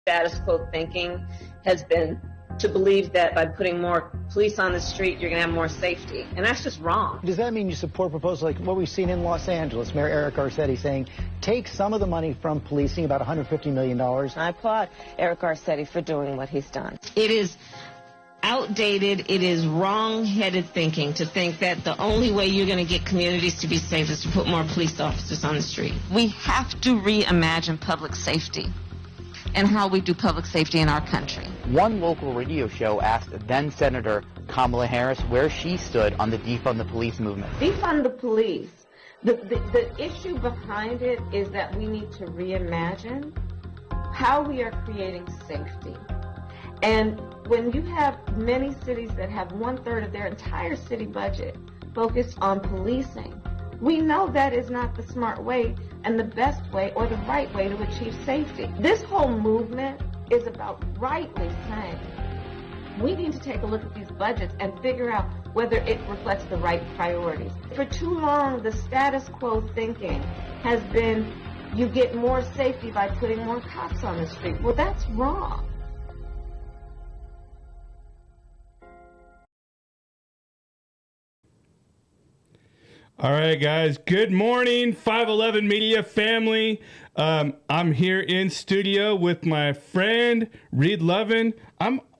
status quo thinking has been to believe that by putting more police on the street, you're going to have more safety. And that's just wrong. Does that mean you support proposals like what we've seen in Los Angeles, Mayor Eric Garcetti saying, take some of the money from policing, about $150 million? I applaud Eric Garcetti for doing what he's done. It is outdated, it is wrong-headed thinking to think that the only way you're going to get communities to be safe is to put more police officers on the street. We have to reimagine public safety and how we do public safety in our country. One local radio show asked then-Senator Kamala Harris where she stood on the defund the police movement. Defund the police. The issue behind it is that we need to reimagine how we are creating safety. And when you have many cities that have 1/3 of their entire city budget focused on policing, we know that is not the smart way and the best way or the right way to achieve safety. This whole movement is about rightly saying we need to take a look at these budgets and figure out whether it reflects the right priorities. For too long, the status quo thinking has been you get more safety by putting more cops on the street. Well, that's wrong. All right, guys. Good morning, 511 Media family. I'm here in studio with my friend Reed Lovan.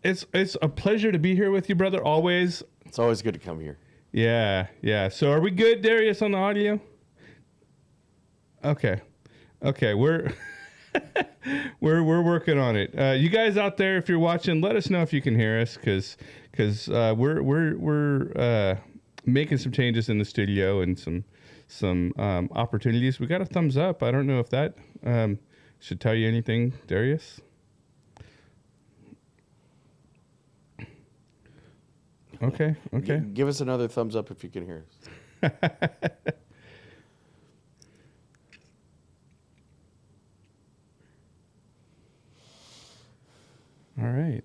It's a pleasure to be here with you, brother. Always. It's always good to come here. Yeah. So, are we good, Darius, on the audio? Okay. We're we're working on it. You guys out there, if you're watching, let us know if you can hear us, because we're making some changes in the studio and some opportunities. We got a thumbs up. I don't know if that should tell you anything, Darius. Okay. Give us another thumbs up if you can hear us. All right.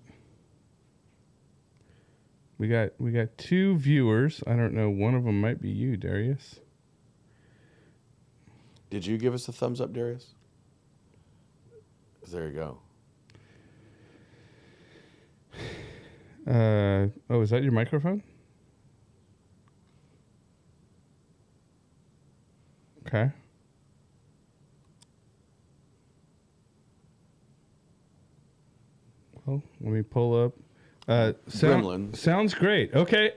We got 2 viewers. I don't know. One of them might be you, Darius. Did you give us a thumbs up, Darius? There you go. Is that your microphone? Okay. Well, let me pull up. Sounds great. Okay.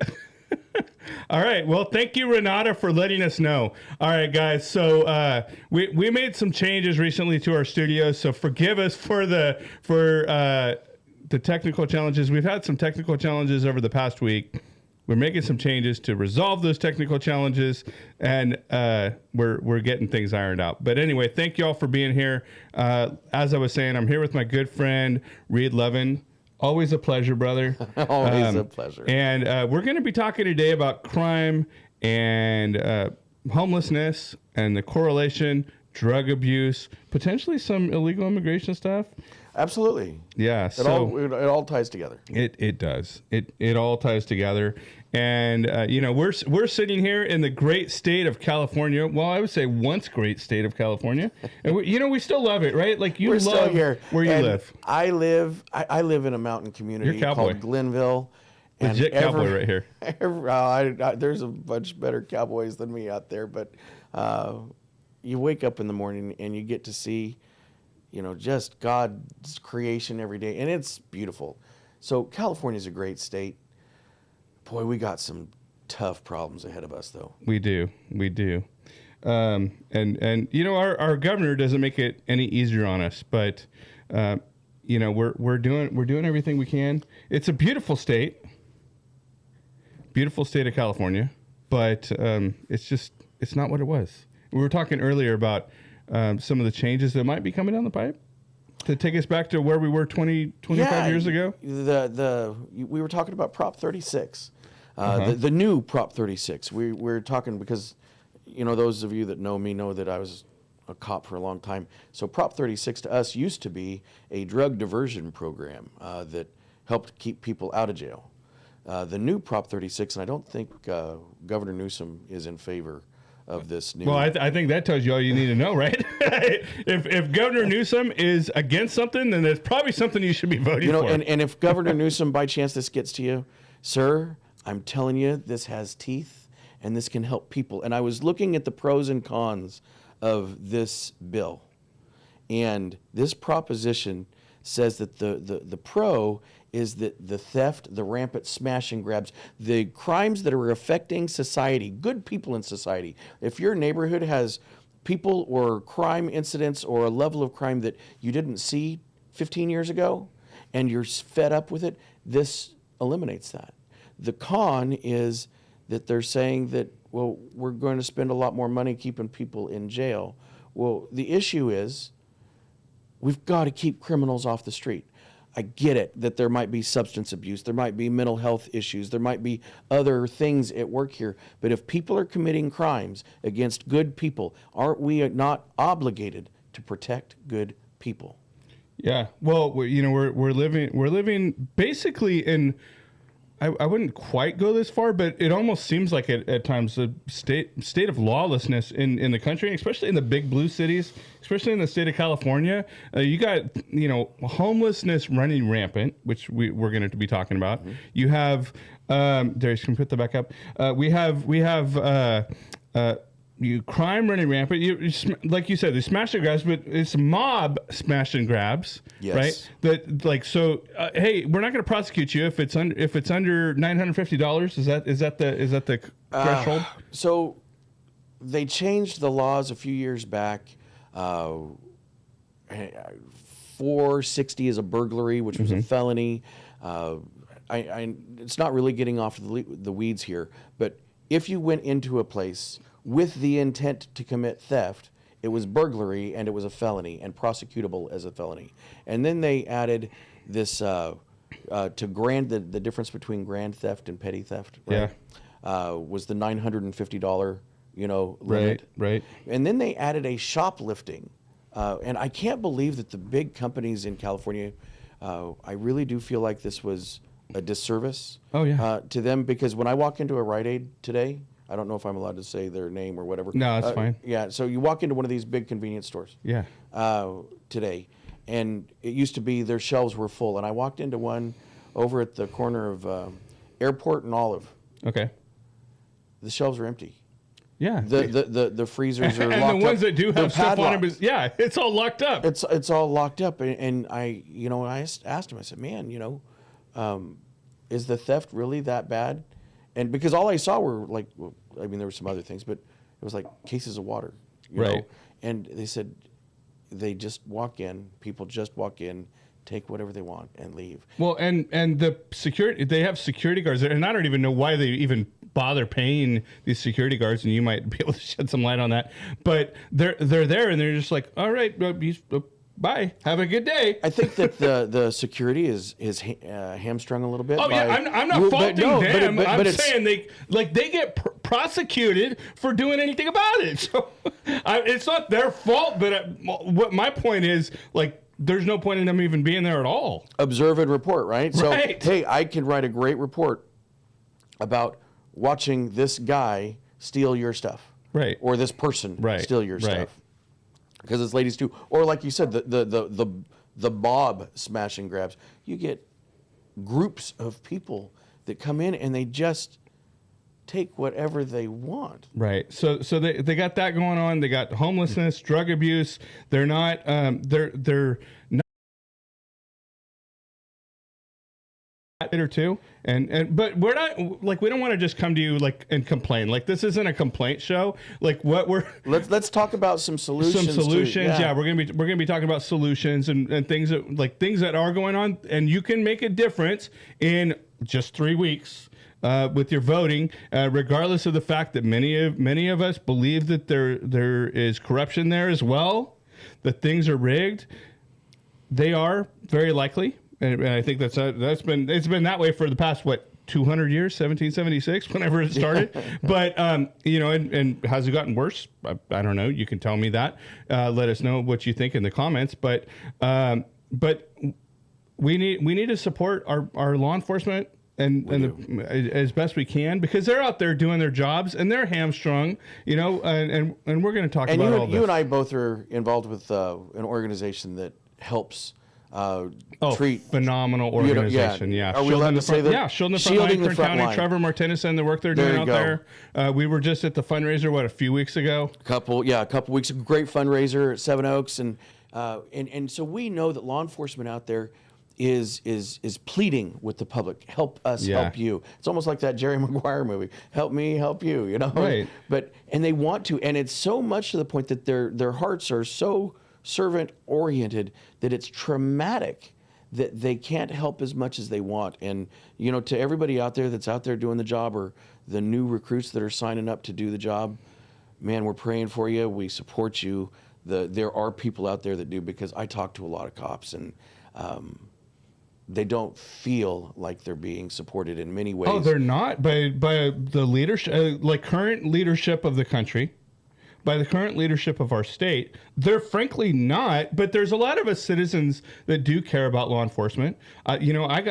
All right. Well, thank you, Renata, for letting us know. All right, guys. So we made some changes recently to our studio, so forgive us for the technical challenges. We've had some technical challenges over the past week. We're making some changes to resolve those technical challenges, and we're getting things ironed out. But anyway, thank you all for being here. As I was saying, I'm here with my good friend, Reed Lovan. Always a pleasure, brother. Always a pleasure. And we're going to be talking today about crime and homelessness and the correlation, drug abuse, potentially some illegal immigration stuff. Absolutely. Yeah. It all ties together. It does. It all ties together. And, we're sitting here in the great state of California. Well, I would say once great state of California. And, we still love it, right? Like We're still here. Where you live. I live in a mountain community called Glenville. Legit cowboy right here. There's a bunch better cowboys than me out there. But you wake up in the morning and you get to see, just God's creation every day. And it's beautiful. So California's a great state. Boy, we got some tough problems ahead of us, though. We do. And our governor doesn't make it any easier on us, but we're doing everything we can. It's a beautiful state of California, but it's not what it was. We were talking earlier about some of the changes that might be coming down the pipe to take us back to where we were 25 years ago. We were talking about Prop 36. The new Prop 36. We're talking because, those of you that know me know that I was a cop for a long time. So Prop 36 to us used to be a drug diversion program that helped keep people out of jail. The new Prop 36, and I don't think Governor Newsom is in favor of this new. Well, I think that tells you all you need to know, right? if Governor Newsom is against something, then there's probably something you should be voting for. And if Governor Newsom, by chance, this gets to you, sir, I'm telling you, this has teeth, and this can help people. And I was looking at the pros and cons of this bill, and this proposition says that the pro is that the theft, the rampant smash and grabs, the crimes that are affecting society, good people in society. If your neighborhood has people or crime incidents or a level of crime that you didn't see 15 years ago and you're fed up with it, this eliminates that. The con is that they're saying that, well, we're going to spend a lot more money keeping people in jail. Well, the issue is we've got to keep criminals off the street. I get it that there might be substance abuse, there might be mental health issues, there might be other things at work here. But if people are committing crimes against good people, aren't we not obligated to protect good people? Yeah. Well, we're living basically in. I wouldn't quite go this far, but it almost seems like at times the state of lawlessness in the country, especially in the big blue cities, especially in the state of California. You got homelessness running rampant, which we're going to be talking about. Mm-hmm. You have Darius, can you put that back up? We have crime running rampant. Like you said, they smash and grabs, but it's mob smash and grabs, yes. Right? That hey, we're not going to prosecute you if it's under $950. Is that the threshold? So they changed the laws a few years back. $460 is a burglary, which was a felony. It's not really getting off the weeds here, but if you went into a place with the intent to commit theft, it was burglary and it was a felony and prosecutable as a felony. And then they added this to the difference between grand theft and petty theft, right? Yeah. Was the $950 limit. Right. And then they added a shoplifting. And I can't believe that the big companies in California, I really do feel like this was a disservice to them, because when I walk into a Rite Aid today, I don't know if I'm allowed to say their name or whatever. No, that's fine. Yeah, so you walk into one of these big convenience stores today, and it used to be their shelves were full. And I walked into one over at the corner of Airport and Olive. Okay. The shelves are empty. Yeah. The freezers are locked up. And the ones that do have stuff on them, it's all locked up. It's all locked up. And I asked him, I said, man, is the theft really that bad? And because all I saw were there were some other things, but it was like cases of water, you know? And they said they just walk in, people just walk in, take whatever they want and leave. Well, and the security, they have security guards there, and I don't even know why they even bother paying these security guards, and you might be able to shed some light on that. But they're there, and they're just like, all right, bye. Have a good day. I think that the security is hamstrung a little bit. Oh yeah, I'm not faulting them. I'm saying they get prosecuted for doing anything about it. So it's not their fault. But what my point is, there's no point in them even being there at all. Observe and report, right? So hey, I can write a great report about watching this guy steal your stuff, right? Or this person steal your stuff. Because it's ladies too, or like you said, the mob smash and grabs. You get groups of people that come in and they just take whatever they want. Right. So they got that going on. They got homelessness, drug abuse. They're not. They're not. Or two, but we're not we don't want to just come to you and complain. This isn't a complaint show. Let's talk about some solutions. Some solutions, yeah. We're gonna be talking about solutions and things that things that are going on, and you can make a difference in just 3 weeks with your voting, regardless of the fact that many of us believe that there is corruption there as well, that things are rigged. They are very likely. And I think it's been that way for the past 200 years, 1776, whenever it started. But and has it gotten worse? I don't know. You can tell me that. Let us know what you think in the comments. But we need to support our law enforcement as best we can, because they're out there doing their jobs and they're hamstrung, and we're going to talk about all this. You and I both are involved with an organization that helps treat. Phenomenal organization. Are we allowed to say that? Yeah, Shielding the Front Line. Trevor Martinez and the work they're doing out there. We were just at the fundraiser, a few weeks ago? A couple weeks ago. Great fundraiser at Seven Oaks. And so we know that law enforcement out there is pleading with the public. Help us, help you. It's almost like that Jerry Maguire movie. Help me, help you, Right. And they want to, and it's so much to the point that their hearts are so servant oriented that it's traumatic that they can't help as much as they want. And to everybody out there that's out there doing the job, or the new recruits that are signing up to do the job, man, we're praying for you. We support you. There are people out there that do, because I talk to a lot of cops, and they don't feel like they're being supported in many ways. Oh, they're not by the leadership, current leadership of the country. By the current leadership of our state, they're frankly not. But there's a lot of us citizens that do care about law enforcement. I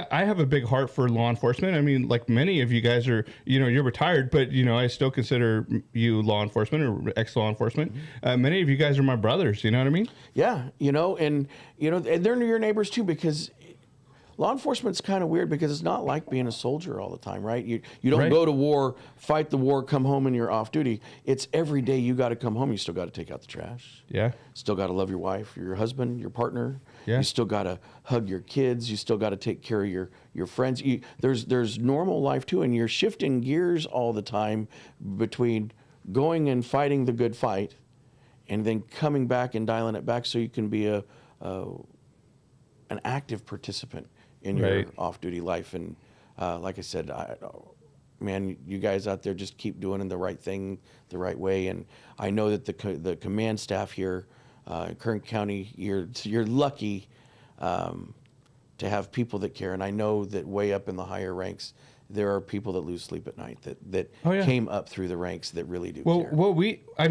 have a big heart for law enforcement. I mean, like many of you guys are, you're retired, but I still consider you law enforcement or ex-law enforcement. Many of you guys are my brothers. You know what I mean? Yeah, and they're your neighbors too, because law enforcement's kind of weird, because it's not like being a soldier all the time, right? You don't go to war, fight the war, come home, and you're off duty. It's every day you got to come home. You still got to take out the trash. Yeah. Still got to love your wife, your husband, your partner. Yeah. You still got to hug your kids. You still got to take care of your friends. There's normal life too, and you're shifting gears all the time between going and fighting the good fight, and then coming back and dialing it back so you can be an active participant in your off-duty life. And like I said, man, you guys out there just keep doing the right thing the right way. And I know that the command staff here in Kern County, you're lucky to have people that care. And I know that way up in the higher ranks, there are people that lose sleep at night that came up through the ranks that really do care. Well, I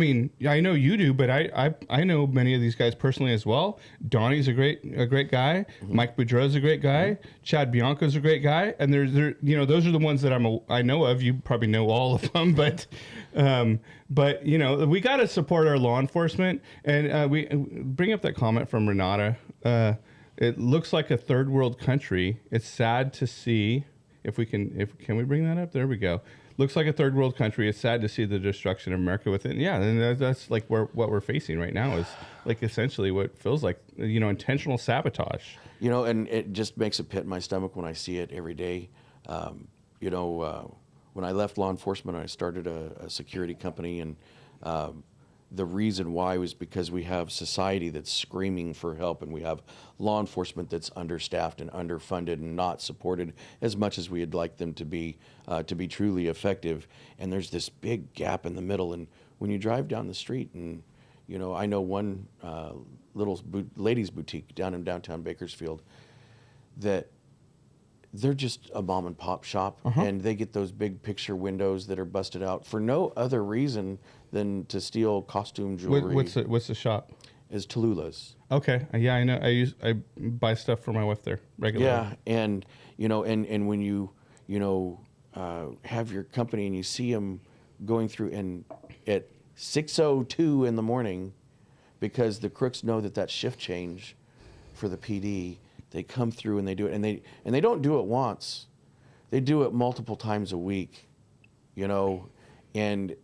know you do, but I know many of these guys personally as well. Donnie's a great guy. Mm-hmm. Mike Boudreau's a great guy. Mm-hmm. Chad Bianco's a great guy. And those are the ones that I know of. You probably know all of them, but we got to support our law enforcement. And we bring up that comment from Renata. It looks like a third world country. It's sad to see. Can we bring that up? There we go. Looks like a third world country. It's sad to see the destruction of America within. Yeah, and that's like what we're facing right now is like essentially what feels like intentional sabotage. And it just makes a pit in my stomach when I see it every day. When I left law enforcement, I started a security company, and the reason why was because we have society that's screaming for help, and we have law enforcement that's understaffed and underfunded and not supported as much as we'd like them to be truly effective. And there's this big gap in the middle. And when you drive down the street, and I know one little ladies' boutique down in downtown Bakersfield that they're just a mom and pop shop, and they get those big picture windows that are busted out for no other reason than to steal costume jewelry. What's the shop? Is Tallulah's. Okay, yeah, I know. I buy stuff for my wife there regularly. Yeah, and and when you have your company and you see them going through and at 6:02 in the morning, because the crooks know that shift change for the PD. They come through and they do it, and they don't do it once. They do it multiple times a week, and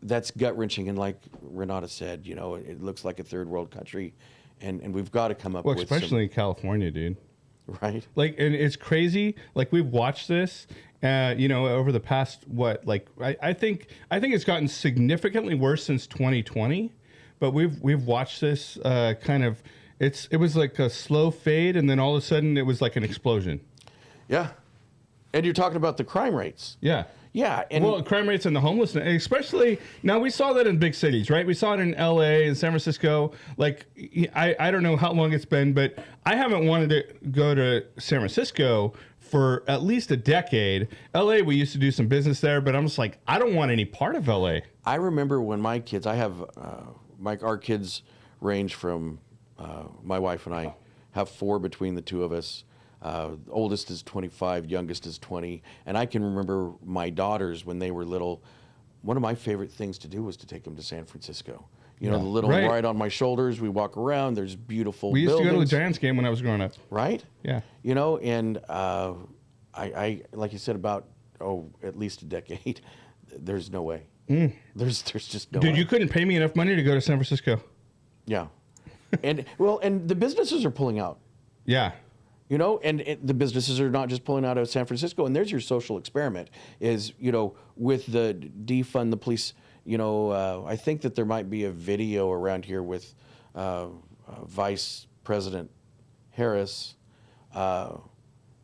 that's gut-wrenching. And like Renata said, it looks like a third world country, and we've got to come up with especially in California, dude. Right. And it's crazy. Like, we've watched this, over the past, I think it's gotten significantly worse since 2020, but we've watched this kind of. It was like a slow fade, and then all of a sudden it was like an explosion. Yeah. And you're talking about the crime rates. Yeah. Yeah. Crime rates and the homelessness, especially now, we saw that in big cities, right? We saw it in LA and San Francisco. Like, I don't know how long it's been, but I haven't wanted to go to San Francisco for at least a decade. LA, we used to do some business there, but I'm just like, I don't want any part of LA. I remember when my kids, our kids range from, my wife and I have 4 between the two of us. Oldest is 25, youngest is 20. And I can remember my daughters when they were little. One of my favorite things to do was to take them to San Francisco. You know, the little ride on my shoulders. We walk around. There's beautiful We used buildings. to go to the Giants game when I was growing up. Right? Yeah. You know, and I like you said, about, at least a decade, there's no way. There's just no way. Dude, you couldn't pay me enough money to go to San Francisco. Yeah. And the businesses are pulling out. Yeah. You know, and the businesses are not just pulling out of San Francisco. And there's your social experiment is, with the defund the police, I think that there might be a video around here with Vice President Harris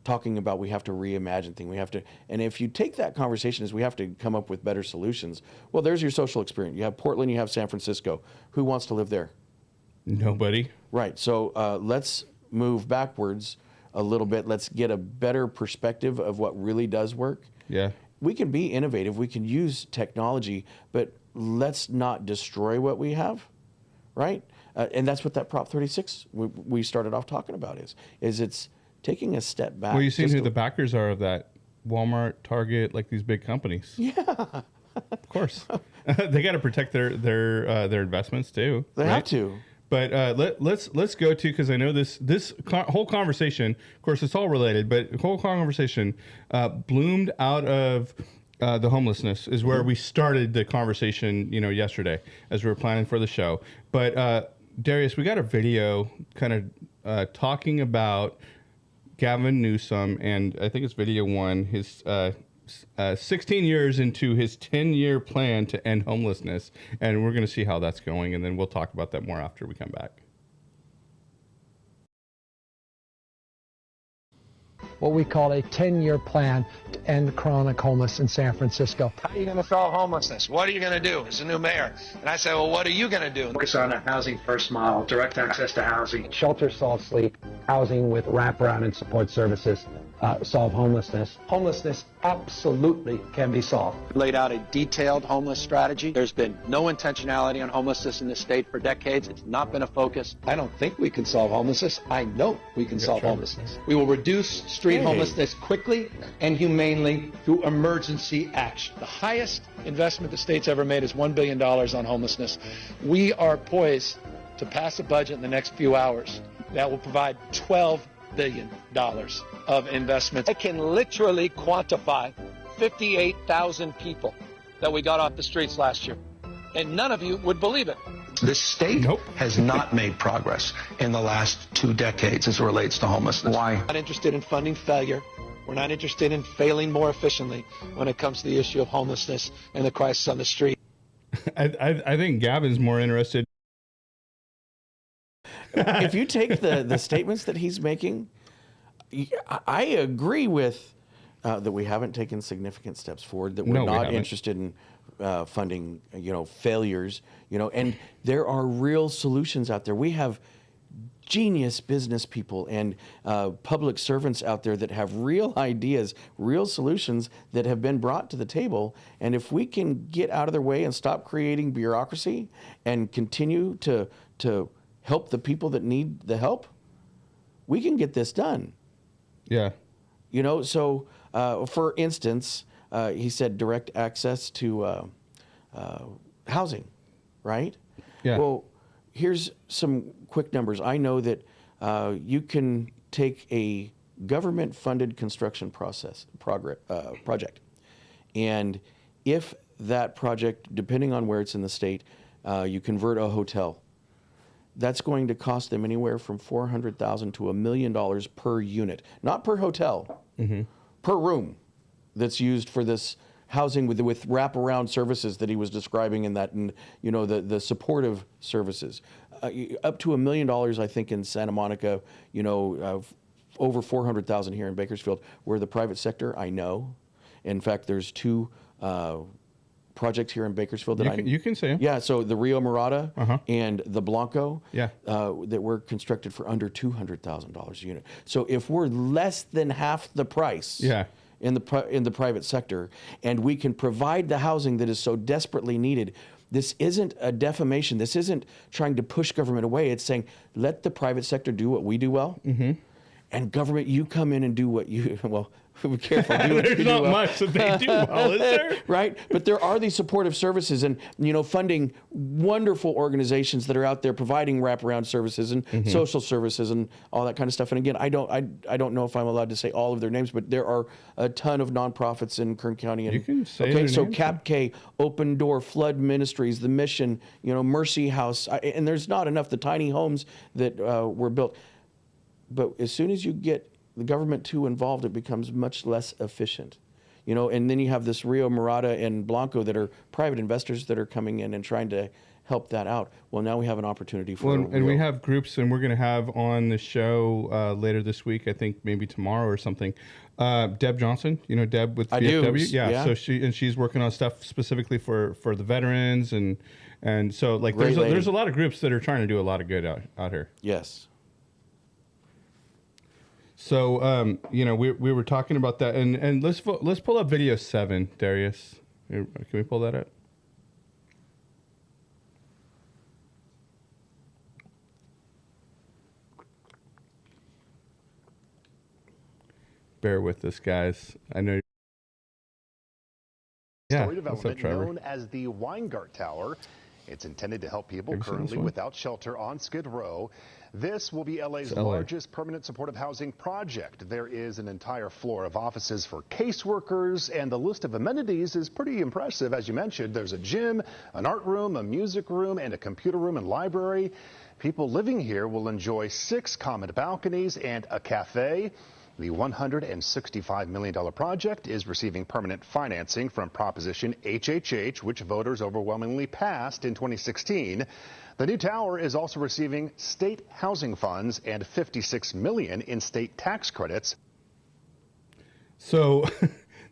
talking about we have to reimagine things. And if you take that conversation as we have to come up with better solutions, well, there's your social experiment. You have Portland, you have San Francisco. Who wants to live there? Nobody. Right. So let's move backwards a little bit. Let's get a better perspective of what really does work. Yeah. We can be innovative. We can use technology, but let's not destroy what we have, right? And that's what that Prop 36 we started off talking about is it's taking a step back. Well, you've seen who the backers are of that. Walmart, Target, like these big companies. Yeah. Of course. They got to protect their investments too. They have to. But let's go to, because I know this whole conversation, of course, it's all related, but the whole conversation bloomed out of the homelessness is where we started the conversation, yesterday as we were planning for the show. But Darius, we got a video kind of talking about Gavin Newsom, and I think it's video one, his 16 years into his 10-year plan to end homelessness, and we're going to see how that's going, and then we'll talk about that more after we come back. What we call a 10-year plan to end chronic homelessness in San Francisco. How are you going to solve homelessness? What are you going to do as a new mayor? And I say, well, what are you going to do? Focus on a housing first model, direct access to housing. Shelter, salt, sleep, housing with wraparound and support services, solve homelessness. Homelessness absolutely can be solved. Laid out a detailed homeless strategy. There's been no intentionality on homelessness in this state for decades. It's not been a focus. I don't think we can solve homelessness. I know we can solve homelessness. We will reduce street homelessness quickly and humanely through emergency action. The highest investment the state's ever made is $1 billion on homelessness. We are poised to pass a budget in the next few hours that will provide $12 billion of investment. I can literally quantify 58,000 people that we got off the streets last year. And none of you would believe it. The state has not made progress in the last 2 decades as it relates to homelessness. Why? We're not interested in funding failure. We're not interested in failing more efficiently when it comes to the issue of homelessness and the crisis on the street. I think Gavin's more interested. If you take the statements that he's making, I agree with that we haven't taken significant steps forward, that we're not interested in funding, failures, and there are real solutions out there. We have genius business people and public servants out there that have real ideas, real solutions that have been brought to the table. And if we can get out of their way and stop creating bureaucracy and continue to help the people that need the help, we can get this done. Yeah. So for instance, he said direct access to housing, right? Yeah. Well, here's some quick numbers. I know that you can take a government-funded construction project, and if that project, depending on where it's in the state, you convert a hotel, that's going to cost them anywhere from $400,000 to $1 million per unit, not per hotel, per room that's used for this housing with wraparound services that he was describing in that, and the supportive services, up to $1 million, I think, in Santa Monica, over 400,000 here in Bakersfield. Where the private sector, I know, in fact, there's 2 projects here in Bakersfield that you can say them. Yeah, so the Rio Mirada and the Blanco, Yeah. That were constructed for under $200,000 a unit. So if we're less than half the price, Yeah. in the private sector, and we can provide the housing that is so desperately needed, this isn't a defamation. This isn't trying to push government away. It's saying let the private sector do what we do well, And government, you come in and do what you, well, be careful. Do what There's you not do well. much that they do well, is there? Right? But there are these supportive services and, funding wonderful organizations that are out there providing wraparound services and social services and all that kind of stuff. And again, I don't know if I'm allowed to say all of their names, but there are a ton of nonprofits in Kern County. And, You can say okay, their so names. Cap K, Open Door, Flood Ministries, The Mission, Mercy House. And there's not enough, the tiny homes that were built. But as soon as you get the government too involved, it becomes much less efficient. And then you have this Rio Mirada and Blanco that are private investors that are coming in and trying to help that out. Well, now we have an opportunity for and we have groups, and we're going to have on the show later this week, I think maybe tomorrow or something, Deb Johnson, Deb with VFW. Yeah, so she's working on stuff specifically for the veterans, and so like there's a lot of groups that are trying to do a lot of good out here. Yes. So, we were talking about that, and let's pull up video 7, Darius. Can we pull that up? Bear with us, guys. I know. Yeah, Story what's development up, Trevor? known as the Weingart Tower. It's intended to help people currently without shelter on Skid Row. This will be LA's largest permanent supportive housing project. There is an entire floor of offices for caseworkers, and the list of amenities is pretty impressive. As you mentioned, there's a gym, an art room, a music room, and a computer room and library. People living here will enjoy 6 common balconies and a cafe. The $165 million project is receiving permanent financing from Proposition HHH, which voters overwhelmingly passed in 2016. The new tower is also receiving state housing funds and $56 million in state tax credits. So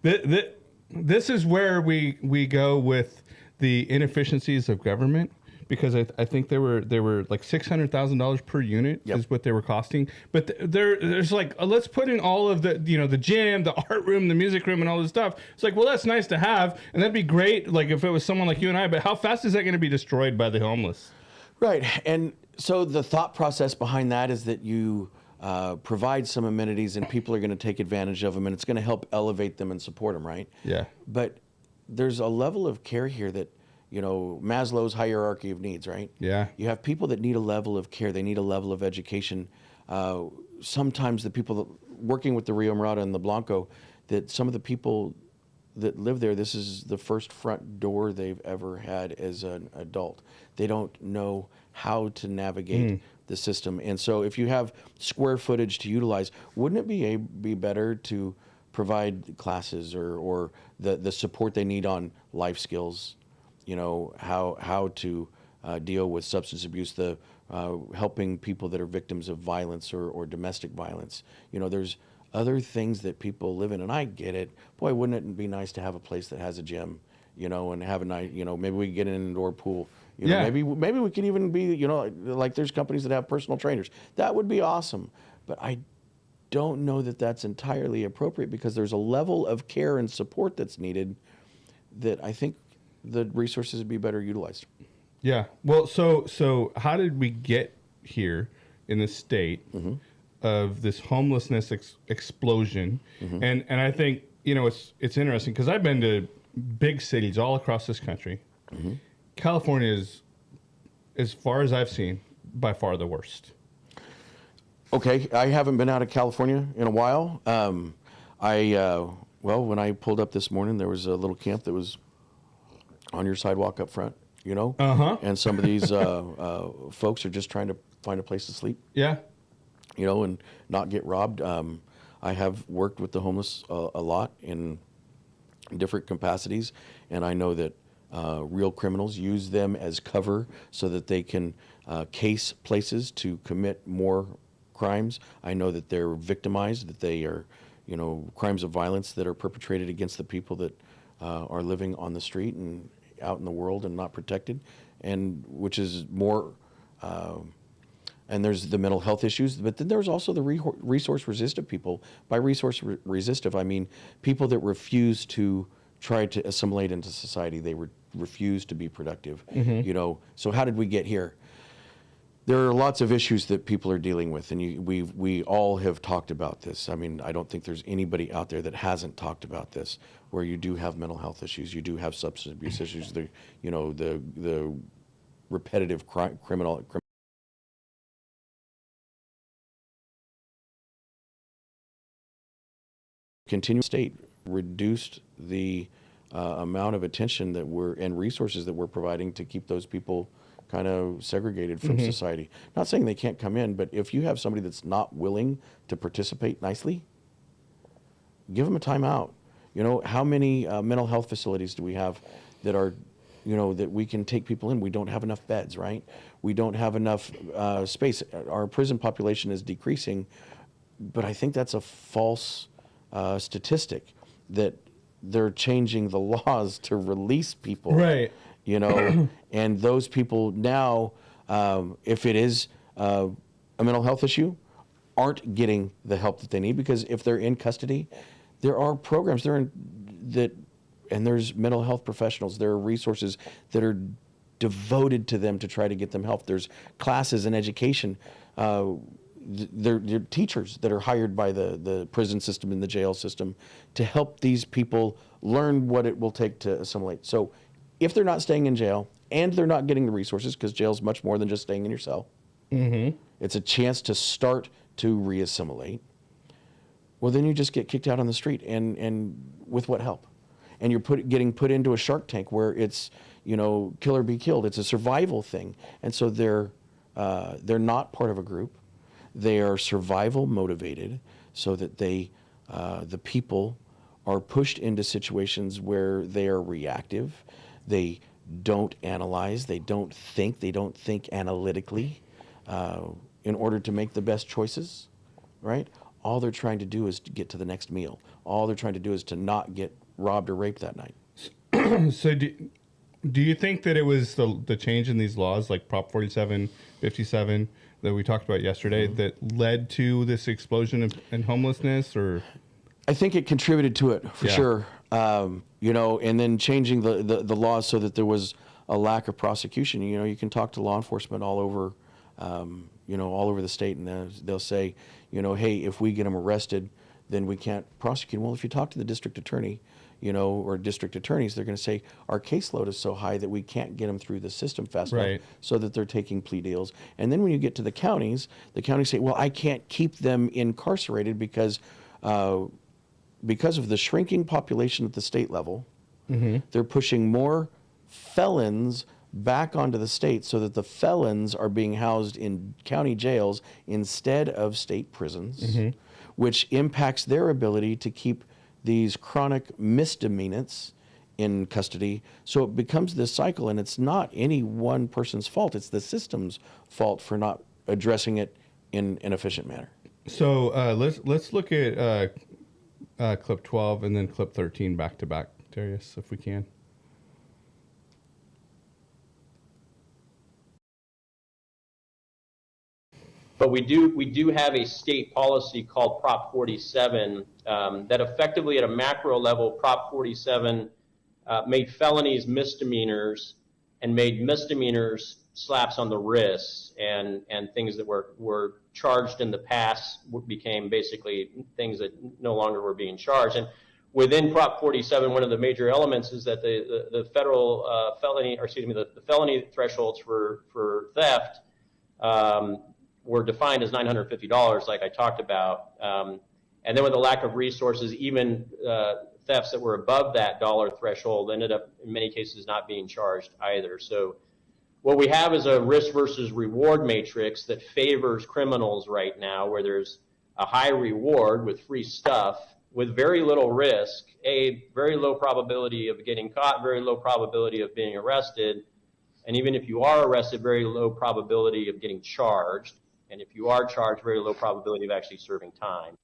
this is where we go with the inefficiencies of government. Because I think they were like $600,000 per unit is what they were costing. But there's like, let's put in all of the the gym, the art room, the music room, and all this stuff. It's like, well, that's nice to have, and that'd be great. Like if it was someone like you and I. But how fast is that going to be destroyed by the homeless? Right, and so the thought process behind that is that you provide some amenities, and people are going to take advantage of them, and it's going to help elevate them and support them. Right. Yeah. But there's a level of care here that. Maslow's hierarchy of needs, right? Yeah. You have people that need a level of care. They need a level of education. Sometimes the people that, working with the Rio Mirada and the Blanco, that some of the people that live there, this is the first front door they've ever had as an adult. They don't know how to navigate the system. And so if you have square footage to utilize, wouldn't it be better to provide classes or the support they need on life skills? How to deal with substance abuse, helping people that are victims of violence or domestic violence. There's other things that people live in, and I get it. Boy, wouldn't it be nice to have a place that has a gym, and have a nice, maybe we can get an indoor pool. Maybe we could even be, like there's companies that have personal trainers. That would be awesome. But I don't know that that's entirely appropriate because there's a level of care and support that's needed that I think the resources would be better utilized. Yeah. Well, so how did we get here in the state of this homelessness explosion? And I think it's interesting because I've been to big cities all across this country. California is, as far as I've seen, by far the worst. Okay, I haven't been out of California in a while. When I pulled up this morning, there was a little camp that was on your sidewalk up front, and some of these folks are just trying to find a place to sleep. Yeah. And not get robbed. I have worked with the homeless a lot in different capacities, and I know that real criminals use them as cover so that they can case places to commit more crimes. I know that they're victimized, that they are, crimes of violence that are perpetrated against the people that are living on the street and out in the world and not protected, and which is more, and there's the mental health issues, but then there's also the resource resistant people. By resource resistant, I mean people that refuse to try to assimilate into society. They refuse to be productive. So how did we get here? There are lots of issues that people are dealing with, and we all have talked about this. I mean, I don't think there's anybody out there that hasn't talked about this, where you do have mental health issues, you do have substance abuse issues, the repetitive criminal continuing state reduced the amount of attention that and resources that we're providing to keep those people kind of segregated from society. Not saying they can't come in, but if you have somebody that's not willing to participate nicely, give them a timeout. You know, how many mental health facilities do we have that are, that we can take people in? We don't have enough beds, right? We don't have enough space. Our prison population is decreasing, but I think that's a false statistic, that they're changing the laws to release people. Right. And those people now, if it is a mental health issue, aren't getting the help that they need, because if they're in custody, there are programs and there's mental health professionals, there are resources that are devoted to them to try to get them help. There's classes and education. They're teachers that are hired by the prison system and the jail system to help these people learn what it will take to assimilate. So if they're not staying in jail and they're not getting the resources, because jail's much more than just staying in your cell, it's a chance to start to reassimilate. Well, then you just get kicked out on the street, and with what help? And you're getting put into a shark tank where it's, kill or be killed. It's a survival thing. And so they're not part of a group. They are survival motivated, so that the people are pushed into situations where they are reactive. They don't analyze. They don't think analytically in order to make the best choices, right? All they're trying to do is to get to the next meal. All they're trying to do is to not get robbed or raped that night. So do you think that it was the change in these laws, like Prop 47, 57, that we talked about yesterday, that led to this explosion in homelessness? Or I think it contributed to it, for sure. And then changing the laws so that there was a lack of prosecution. You can talk to law enforcement all over, all over the state, and they'll say, hey, if we get them arrested, then we can't prosecute. Well, if you talk to the district attorney, or district attorneys, they're going to say our caseload is so high that we can't get them through the system fast enough, so that they're taking plea deals. And then when you get to the counties say, well, I can't keep them incarcerated because of the shrinking population at the state level. They're pushing more felons back onto the state, so that the felons are being housed in county jails instead of state prisons, which impacts their ability to keep these chronic misdemeanors in custody. So it becomes this cycle, and it's not any one person's fault. It's the system's fault for not addressing it in an efficient manner. So let's look at clip 12 and then clip 13 back to back, Darius, if we can. But we do have a state policy called Prop 47 that effectively, at a macro level, Prop 47 made felonies misdemeanors and made misdemeanors slaps on the wrists, and things that were charged in the past became basically things that no longer were being charged. And within Prop 47, one of the major elements is that the federal the felony thresholds for theft were defined as $950, like I talked about. And then with the lack of resources, even thefts that were above that dollar threshold ended up, in many cases, not being charged either. So what we have is a risk versus reward matrix that favors criminals right now, where there's a high reward with free stuff with very little risk, a very low probability of getting caught, very low probability of being arrested. And even if you are arrested, very low probability of getting charged. And if you are charged, very low probability of actually serving time.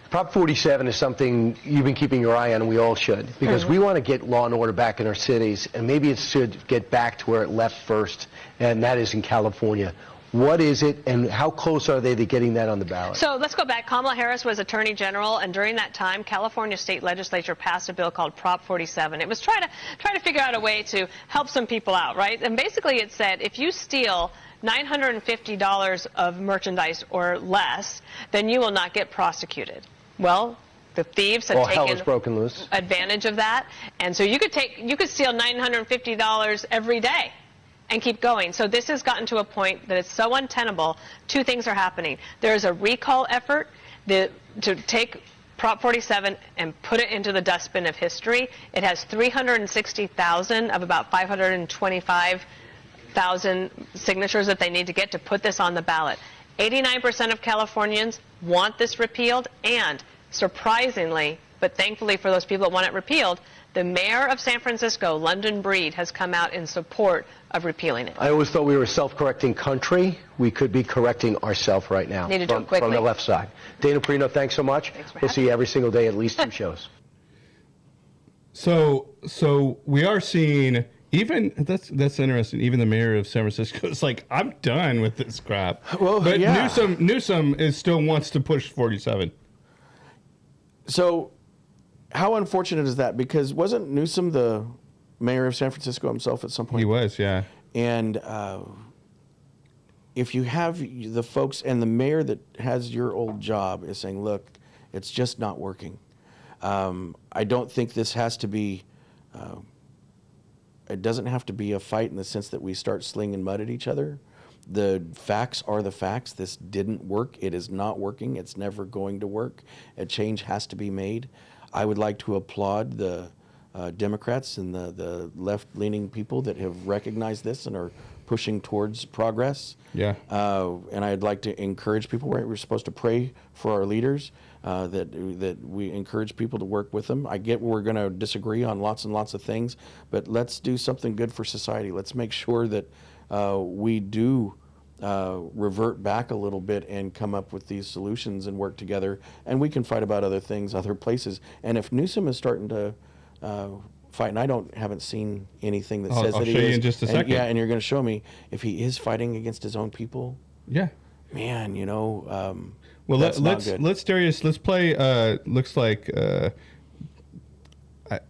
Prop 47 is something you've been keeping your eye on, and we all should, because we want to get law and order back in our cities, and maybe it should get back to where it left first, and that is in California. What is it, and how close are they to getting that on the ballot? So let's go back. Kamala Harris was Attorney General, and during that time, California state legislature passed a bill called Prop 47. It was trying to figure out a way to help some people out, right? And basically it said if you steal $950 of merchandise or less, then you will not get prosecuted. Well, the thieves had taken broken loose. advantage of that, and so you could steal $950 every day and keep going. So this has gotten to a point that it's so untenable. Two things are happening. There is a recall effort to take Prop 47 and put it into the dustbin of history. It has 360,000 of about 525,000 signatures that they need to get to put this on the ballot. 89% of Californians want this repealed, and surprisingly, but thankfully for those people that want it repealed, the mayor of San Francisco, London Breed, has come out in support of repealing it. I always thought we were a self-correcting country. We could be correcting ourselves right now. Need to do it quickly. From the left side. Dana Perino, thanks so much. We'll see you every single day, at least 2 shows. So we are seeing, even that's interesting. Even the mayor of San Francisco is like, I'm done with this crap. Well, but yeah. Newsom still wants to push 47. So, how unfortunate is that? Because wasn't Newsom the mayor of San Francisco himself at some point? He was, yeah. And if you have the folks and the mayor that has your old job is saying, look, it's just not working. I don't think this has to be, it doesn't have to be a fight in the sense that we start slinging mud at each other. The facts are the facts. This didn't work. It is not working. It's never going to work. A change has to be made. I would like to applaud the Democrats and the left-leaning people that have recognized this and are pushing towards progress. Yeah. And I'd like to encourage people. We're supposed to pray for our leaders, that we encourage people to work with them. I get we're going to disagree on lots and lots of things, but let's do something good for society. Let's make sure that we do revert back a little bit and come up with these solutions and work together. And we can fight about other things, other places. And if Newsom is starting to fight, and I haven't seen anything that says that he is. I'll show you in just a second. Yeah, and you're going to show me if he is fighting against his own people. Yeah. Man, you know. Well, let's Darius. Let's play. Looks like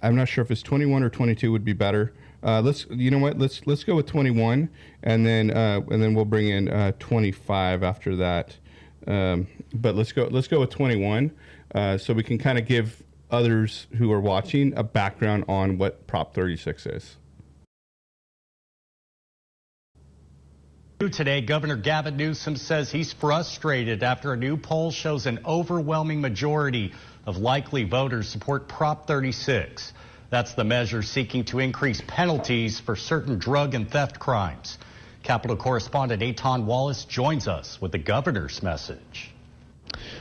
I'm not sure if it's 21 or 22 would be better. You know what? Let's go with 21, and then we'll bring in 25 after that. But let's go with 21, so we can kind of give others who are watching a background on what Prop 36 is. Today, Governor Gavin Newsom says he's frustrated after a new poll shows an overwhelming majority of likely voters support Prop 36. That's the measure seeking to increase penalties for certain drug and theft crimes. Capitol correspondent Eitan Wallace joins us with the governor's message.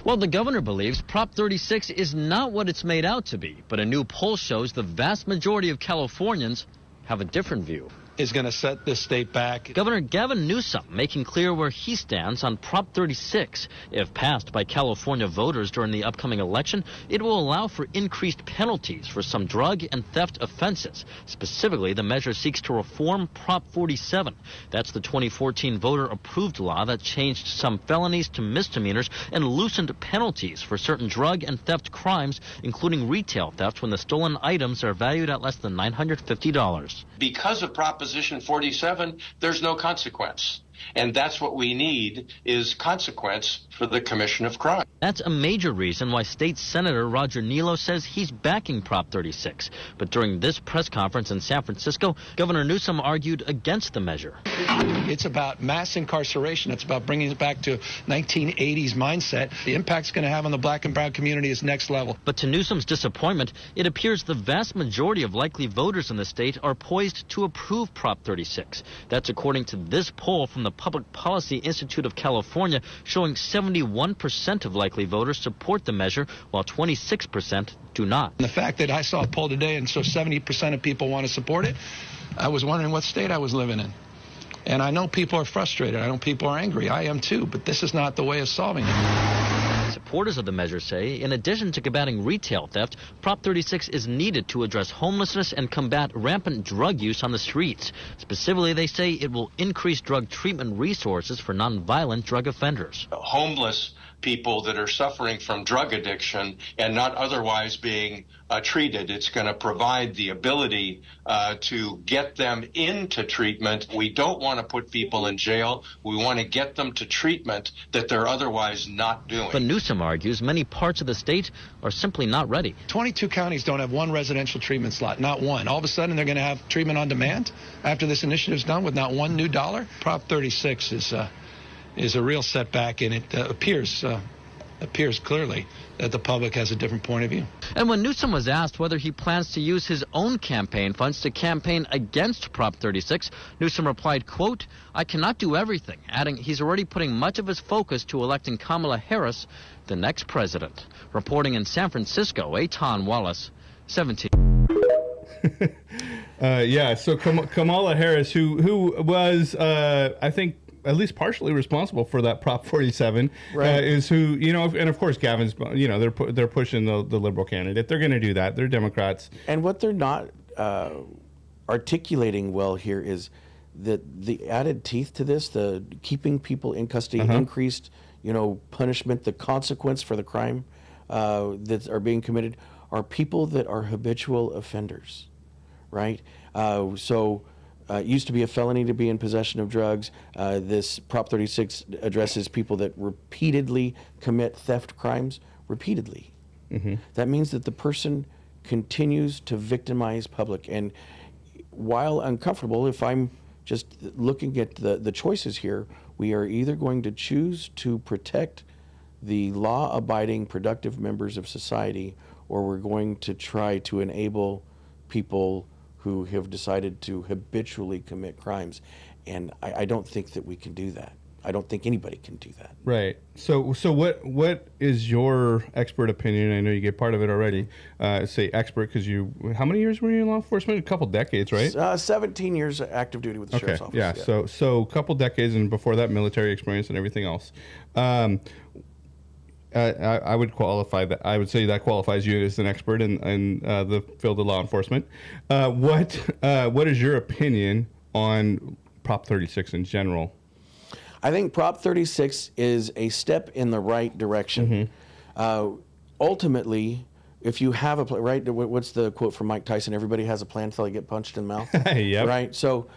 Well, the governor believes Prop 36 is not what it's made out to be, but a new poll shows the vast majority of Californians have a different view. Is going to set this state back. Governor Gavin Newsom making clear where he stands on Prop 36. If passed by California voters during the upcoming election, it will allow for increased penalties for some drug and theft offenses. Specifically, the measure seeks to reform Prop 47. That's the 2014 voter-approved law that changed some felonies to misdemeanors and loosened penalties for certain drug and theft crimes, including retail theft when the stolen items are valued at less than $950. Because of Proposition 47, there's no consequence. And that's what we need, is consequence for the commission of crime. That's a major reason why State Senator Roger Nilo says he's backing Prop 36. But during this press conference in San Francisco, Governor Newsom argued against the measure. It's about mass incarceration. It's about bringing it back to 1980s mindset. The impact it's going to have on the black and brown community is next level. But to Newsom's disappointment, it appears the vast majority of likely voters in the state are poised to approve Prop 36. That's according to this poll from the Public Policy Institute of California, showing 71% of likely voters support the measure, while 26% do not. And the fact that I saw a poll today and so 70% of people want to support it, I was wondering what state I was living in. And I know people are frustrated. I know people are angry. I am too. But this is not the way of solving it. supporters of the measure say, in addition to combating retail theft, Prop 36 is needed to address homelessness and combat rampant drug use on the streets. Specifically, they say it will increase drug treatment resources for nonviolent drug offenders. Homeless people that are suffering from drug addiction and not otherwise being treated. It's going to provide the ability to get them into treatment. We don't want to put people in jail. We want to get them to treatment that they're otherwise not doing. But Newsom argues many parts of the state are simply not ready. 22 counties don't have one residential treatment slot, not one. All of a sudden, they're going to have treatment on demand after this initiative's done with not one new dollar. Prop 36 is a real setback, and it appears clearly that the public has a different point of view. And when Newsom was asked whether he plans to use his own campaign funds to campaign against Prop 36, Newsom replied, quote, "I cannot do everything," adding he's already putting much of his focus to electing Kamala Harris, the next president. Reporting in San Francisco, Eitan Wallace, 17. So Kamala Harris, who was, I think, at least partially responsible for that Prop 47, right. Is who, and of course Gavin's, they're pushing the liberal candidate. They're going to do that. They're Democrats. And what they're not articulating well here is that the added teeth to this, the keeping people in custody, increased, punishment, the consequence for the crime that are being committed are people that are habitual offenders, right? It used to be a felony to be in possession of drugs. This Prop 36 addresses people that repeatedly commit theft crimes repeatedly. That means that the person continues to victimize public. And while uncomfortable, if I'm just looking at the choices here, we are either going to choose to protect the law-abiding, productive members of society, or we're going to try to enable people who have decided to habitually commit crimes. And I don't think that we can do that. I don't think anybody can do that. Right. So what is your expert opinion? I know you get part of it already. Say expert because how many years were you in law enforcement? A couple decades, right? 17 years active duty with the Sheriff's Office. Yeah. So a couple decades, and before that, military experience and everything else. I would qualify that. I would say that qualifies you as an expert in the field of law enforcement. What is your opinion on Prop 36 in general? I think Prop 36 is a step in the right direction. Ultimately, if you have a plan, right? What's the quote from Mike Tyson? Everybody has a plan until they get punched in the mouth. Yep. Right. So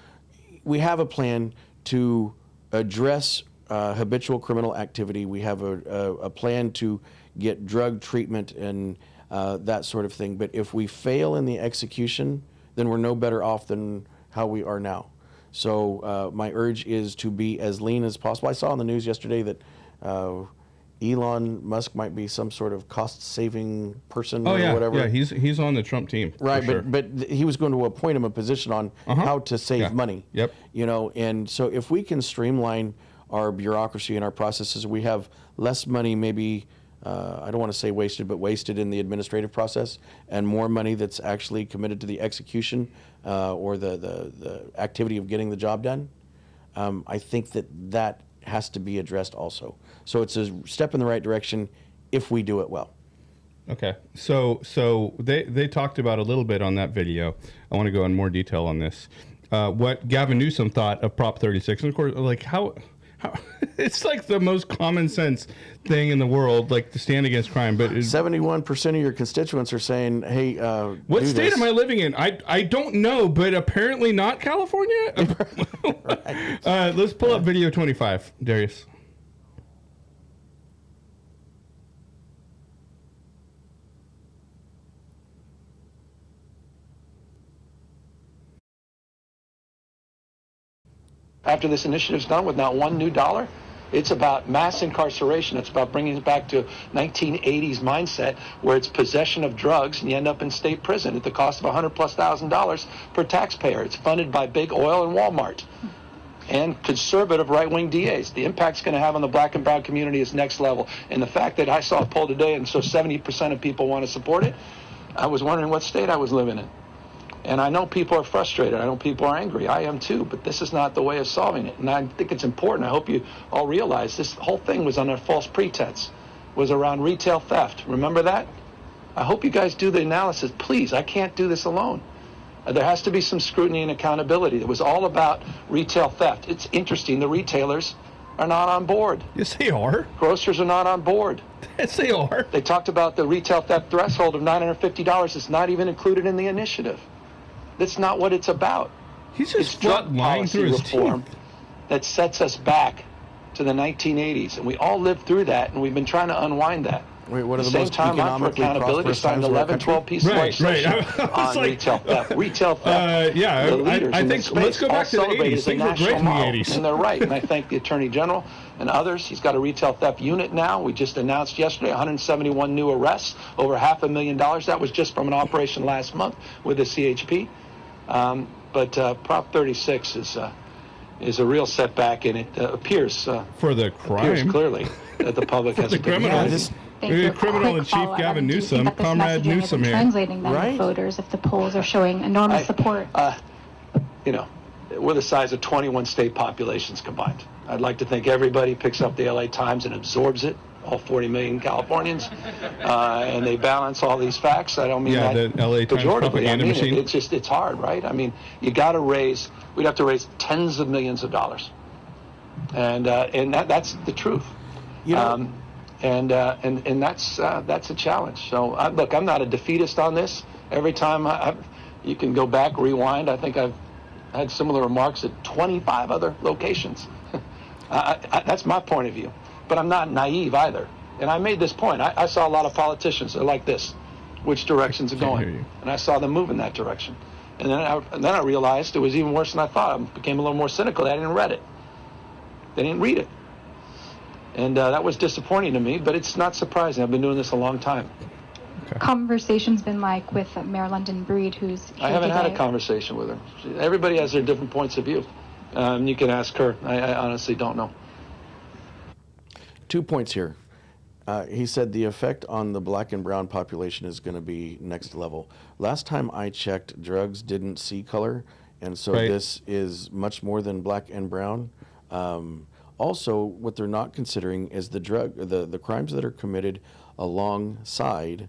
we have a plan to address habitual criminal activity. We have a plan to get drug treatment and that sort of thing. But if we fail in the execution, then we're no better off than how we are now. So my urge is to be as lean as possible. I saw on the news yesterday that Elon Musk might be some sort of cost-saving person or whatever. Yeah, he's on the Trump team. Right, sure. but he was going to appoint him a position on how to save money. Yep. And so if we can streamline our bureaucracy and our processes, we have less money maybe, I don't want to say wasted, but wasted in the administrative process, and more money that's actually committed to the execution or the activity of getting the job done. I think that has to be addressed also. So it's a step in the right direction if we do it well. Okay. So they talked about a little bit on that video. I want to go in more detail on this. What Gavin Newsom thought of Prop 36. And of course, like how it's like the most common sense thing in the world, like to stand against crime. But 71% of your constituents are saying, "Hey, what state am I living in? I don't know, but apparently not California." Let's pull up video 25, Darius. After this initiative's done with not one new dollar, it's about mass incarceration. It's about bringing it back to 1980s mindset where it's possession of drugs and you end up in state prison at the cost of $100,000+ per taxpayer. It's funded by big oil and Walmart and conservative right-wing DAs. The impact's going to have on the black and brown community is next level. And the fact that I saw a poll today and so 70% of people want to support it, I was wondering what state I was living in. And I know people are frustrated. I know people are angry. I am too. But this is not the way of solving it. And I think it's important. I hope you all realize this whole thing was under false pretense. was around retail theft. Remember that? I hope you guys do the analysis. Please, I can't do this alone. There has to be some scrutiny and accountability. It was all about retail theft. It's interesting, the retailers are not on board. Yes, they are. Grocers are not on board. Yes, they are. They talked about the retail theft threshold of $950. It's not even included in the initiative. That's not what it's about. He's just it's drug policy reform that sets us back to the 1980s, and we all lived through that, and we've been trying to unwind that. Wait, what At are the the same most time, I'm for economically accountability, prosperous signed times of our 11, country? 12 pieces of legislation on retail theft. Retail theft. Yeah, the leaders I in think this let's space go back all to the celebrate 80s. as a Things were great national in the model, 80s. and they're right. And I thank the Attorney General and others. He's got a retail theft unit now. We just announced yesterday 171 new arrests, over $500,000. That was just from an operation last month with the CHP. But Prop 36 is a real setback, and it appears for the crime clearly that the public has the criminals. Criminal in chief Gavin Newsom, Comrade Newsom here. Translating them to voters if the polls are showing enormous support. You know, we're the size of 21 state populations combined. I'd like to think everybody picks up the LA Times and absorbs it, all 40 million Californians, and they balance all these facts. I don't mean that the LA Times pejoratively. propaganda machine. It's hard, right? I mean, we'd have to raise tens of millions of dollars. And that's the truth. You know, and that's a challenge. So look, I'm not a defeatist on this. Every time you can go back, rewind. I think I've had similar remarks at 25 other locations. That's my point of view. But I'm not naive either. And I made this point. I saw a lot of politicians that are like this. Which directions are going? And I saw them move in that direction. And then I realized it was even worse than I thought. I became a little more cynical. They didn't read it. They didn't read it. And that was disappointing to me, but it's not surprising. I've been doing this a long time. Conversation's been like with Mayor London Breed, who's here I haven't today. had a conversation with her. Everybody has their different points of view. You can ask her. I honestly don't know. 2 points here. He said the effect on the black and brown population is going to be next level. Last time I checked, drugs didn't see color, and so this is much more than black and brown. Also, what they're not considering is the crimes that are committed alongside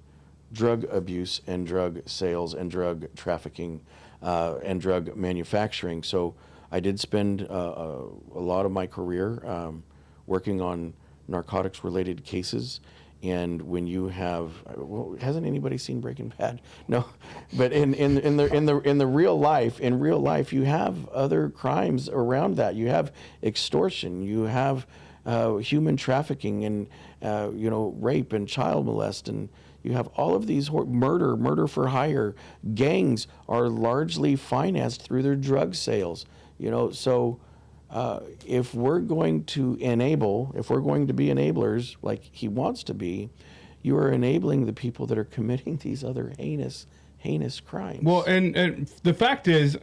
drug abuse and drug sales and drug trafficking and drug manufacturing. So I did spend a lot of my career working on narcotics-related cases. And when you have, hasn't anybody seen Breaking Bad? No, but in the real life, you have other crimes around that. You have extortion, you have human trafficking, and rape and child molest, and you have all of these murder for hire. Gangs are largely financed through their drug sales. So. If we're going to be enablers like he wants to be, you are enabling the people that are committing these other heinous crimes. Well, and the fact is,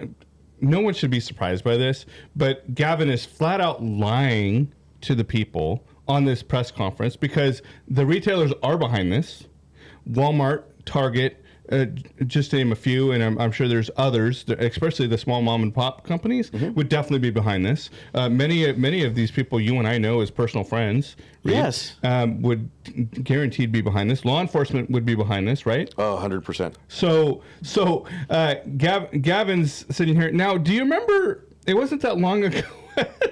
no one should be surprised by this, but Gavin is flat out lying to the people on this press conference because the retailers are behind this. Walmart, Target, just to name a few, and I'm sure there's others, especially the small mom and pop companies, would definitely be behind this. Many of these people you and I know as personal friends, yes, would guaranteed be behind this. Law enforcement would be behind this, right? Oh, 100%. So Gavin's sitting here now. Do you remember? It wasn't that long ago.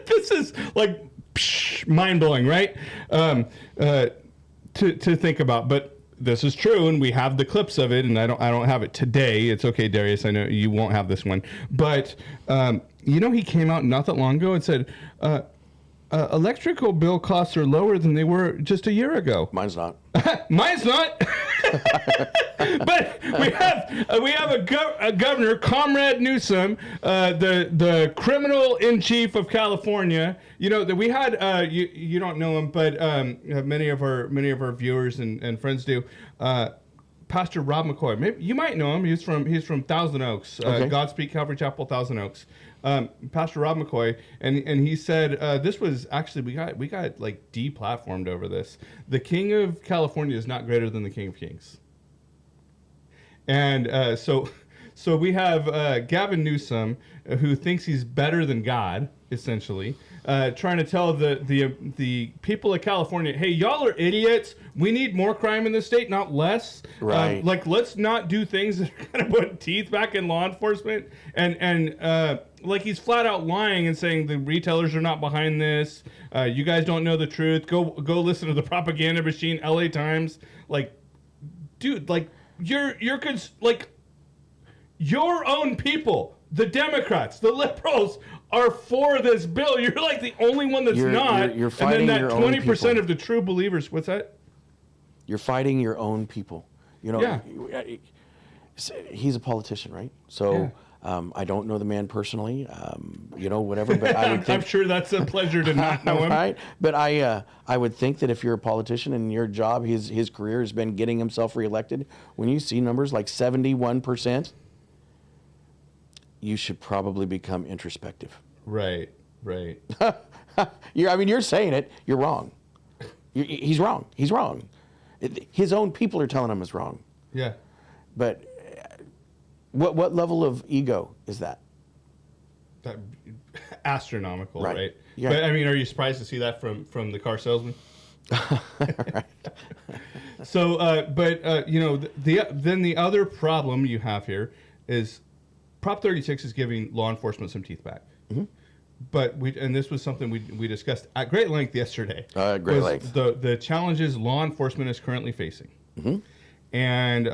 This is like mind blowing, right? To think about, but. This is true, and we have the clips of it, and I don't have it today. It's okay, Darius. I know you won't have this one, but he came out not that long ago and said electrical bill costs are lower than they were just a year ago. Mine's not. Mine's not. But we have a governor, Comrade Newsom, the criminal in chief of California. That we had. You don't know him, but many of our viewers and friends do. Pastor Rob McCoy. Maybe you might know him. He's from Thousand Oaks. Godspeed Calvary Chapel, Thousand Oaks. Pastor Rob McCoy, and he said this was actually we got like deplatformed over this. The King of California is not greater than the King of Kings. And so So we have Gavin Newsom, who thinks he's better than God, essentially, trying to tell the people of California, hey, y'all are idiots. We need more crime in the state, not less. Right. Let's not do things that are going to put teeth back in law enforcement. And he's flat out lying and saying the retailers are not behind this. You guys don't know the truth. Go listen to the propaganda machine, LA Times. Dude, your own people, the Democrats, the liberals, are for this bill. You're like the only one that's not. You're fighting and then that your own 20% people. of the true believers. What's that? You're fighting your own people. Yeah. He's a politician, right? So I don't know the man personally, whatever. But I would think, I'm sure that's a pleasure to not know him. Right? But I would think that if you're a politician and your job, his career has been getting himself reelected, when you see numbers like 71%, you should probably become introspective. Right. You're saying it. You're wrong. He's wrong. He's wrong. His own people are telling him he's wrong. Yeah. But what level of ego is that? Astronomical, right? Yeah. But I mean, are you surprised to see that from the car salesman? Right. So, then the other problem you have here is Prop 36 is giving law enforcement some teeth back. Mm-hmm. But this was something we discussed at great length yesterday. Great length. The challenges law enforcement is currently facing. Mm-hmm. And,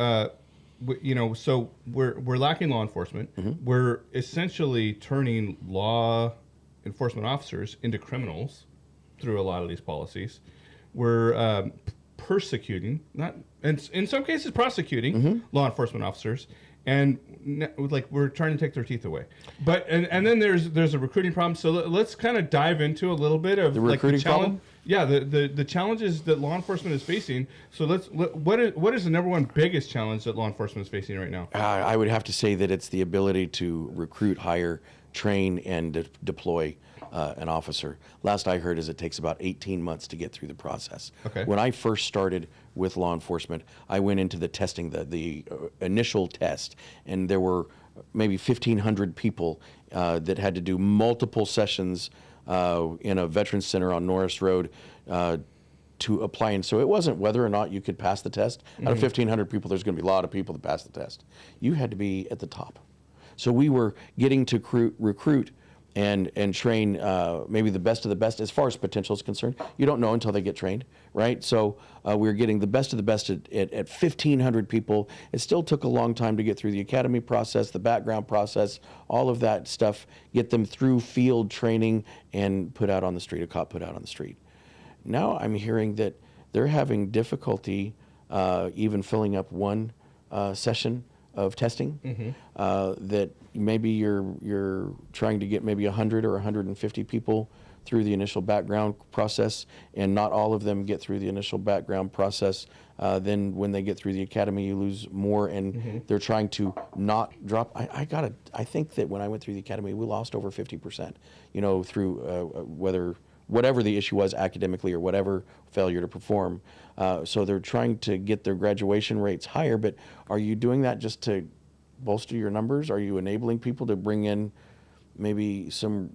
so we're lacking law enforcement. Mm-hmm. We're essentially turning law enforcement officers into criminals through a lot of these policies. We're persecuting, in some cases prosecuting law enforcement officers. And we're trying to take their teeth away, but and then there's a recruiting problem. So let's kind of dive into a little bit of the recruiting challenge. problem. Yeah, the challenges that law enforcement is facing. So what is the number one biggest challenge that law enforcement is facing right now? I would have to say that it's the ability to recruit, hire, train, and deploy an officer. Last I heard is it takes about 18 months to get through the process. Okay. When I first started with law enforcement, I went into the testing, the initial test, and there were maybe 1,500 people that had to do multiple sessions in a veterans center on Norris Road to apply. And so it wasn't whether or not you could pass the test. Out of 1,500 people, there's going to be a lot of people that pass the test. You had to be at the top. So we were getting to recruit and train maybe the best of the best as far as potential is concerned. You don't know until they get trained, right? So we're getting the best of the best at 1,500 people. It still took a long time to get through the academy process, the background process, all of that stuff, get them through field training and put out on the street, a cop put out on the street. Now I'm hearing that they're having difficulty even filling up one session of testing, that maybe you're trying to get maybe 100 or 150 people through the initial background process, and not all of them get through the initial background process. Then when they get through the academy, you lose more, and they're trying to not drop. I think that when I went through the academy, we lost over 50%, through whatever the issue was academically or whatever failure to perform. So they're trying to get their graduation rates higher, but are you doing that just to bolster your numbers? Are you enabling people to bring in maybe some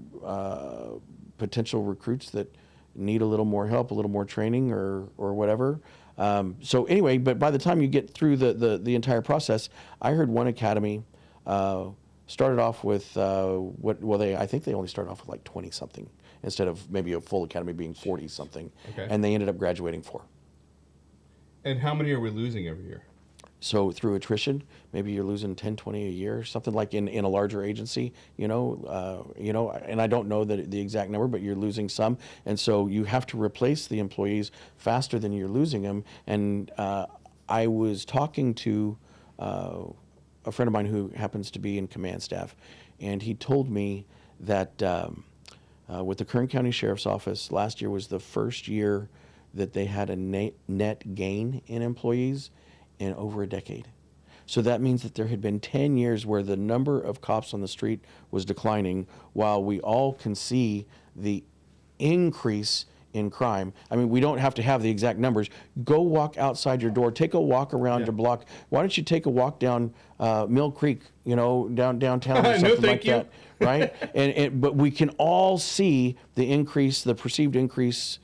potential recruits that need a little more help, a little more training or whatever? So anyway, but by the time you get through the entire process, I heard one academy started off with I think they only started off with like 20 something instead of maybe a full academy being 40 something. Okay. And they ended up graduating 4. And how many are we losing every year? So through attrition, maybe you're losing 10, 20 a year, something like in a larger agency, and I don't know the exact number, but you're losing some. And so you have to replace the employees faster than you're losing them. And I was talking to a friend of mine who happens to be in command staff, and he told me that with the Kern County Sheriff's Office, last year was the first year that they had a net gain in employees in over a decade. So that means that there had been 10 years where the number of cops on the street was declining, while we all can see the increase in crime. I mean, we don't have to have the exact numbers. Go walk outside your door. Take a walk around your block. Why don't you take a walk down Mill Creek, downtown or something like that, right? But we can all see the perceived increase.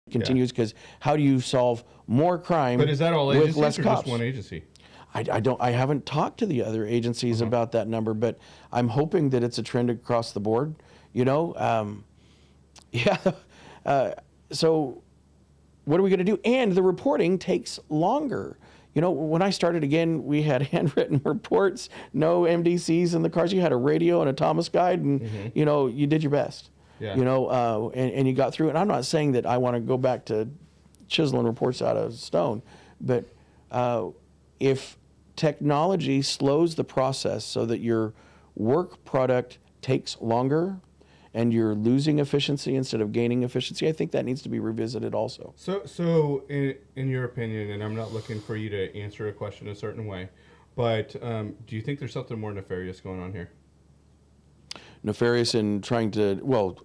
Continues, because how do you solve more crime But is that all with agencies less or cops? just one agency? I haven't talked to the other agencies about that number, but I'm hoping that it's a trend across the board. So what are we going to do? And the reporting takes longer. When I started again, we had handwritten reports, no MDCs in the cars. You had a radio and a Thomas guide, and you did your best. Yeah. And you got through it. And I'm not saying that I want to go back to chiseling reports out of stone, but if technology slows the process so that your work product takes longer and you're losing efficiency instead of gaining efficiency, I think that needs to be revisited also. So in your opinion, and I'm not looking for you to answer a question a certain way, but do you think there's something more nefarious going on here? Nefarious in trying to, well,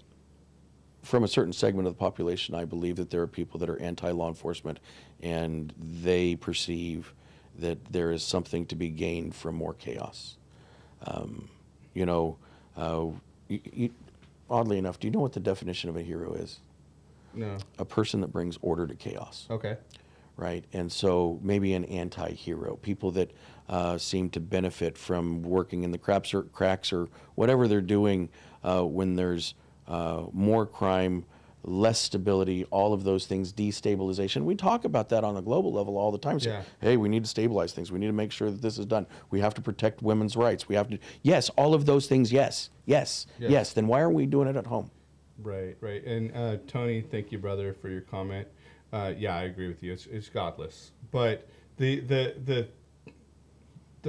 from a certain segment of the population, I believe that there are people that are anti-law enforcement and they perceive that there is something to be gained from more chaos. Oddly enough, do you know what the definition of a hero is? No. A person that brings order to chaos. Okay. Right, and so maybe an anti-hero, people that seem to benefit from working in the cracks or whatever they're doing when there's more crime, less stability, all of those things, destabilization. We talk about that on a global level all the time. Yeah. Hey, we need to stabilize things. We need to make sure that this is done. We have to protect women's rights. We have to, yes, all of those things, yes. Then why aren't we doing it at home? Right. And Tony, thank you, brother, for your comment. Yeah, I agree with you. It's godless. But the